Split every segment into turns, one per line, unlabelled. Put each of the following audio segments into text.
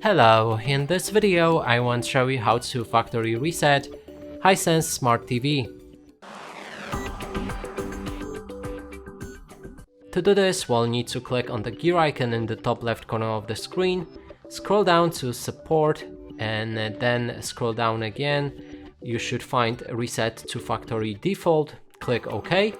Hello, in this video I want to show you how to factory reset HISENSE Smart TV. To do this, we'll need to click on the gear icon in the top left corner of the screen, scroll down to support and then scroll down again. You should find reset to factory default, click OK.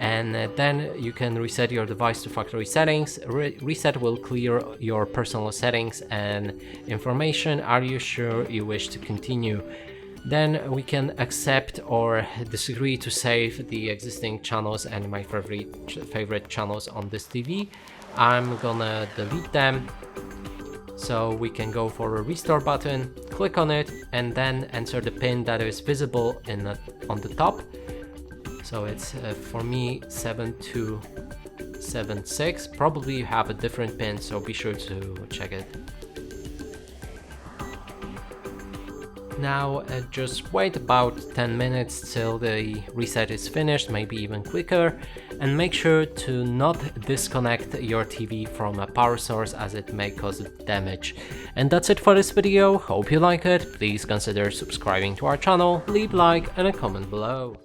And then you can reset your device to factory settings. Reset will clear your personal settings and information. Are you sure you wish to continue? Then we can accept or disagree to save the existing channels and my favorite channels on this TV. I'm gonna delete them. So we can go for a restore button, click on it, and then enter the pin that is visible on the top. So it's for me 7276. Probably you have a different pin, so be sure to check it. Now just wait about 10 minutes till the reset is finished, maybe even quicker, and make sure to not disconnect your TV from a power source as it may cause damage. And that's it for this video. Hope you like it. Please consider subscribing to our channel, leave a like and a comment below.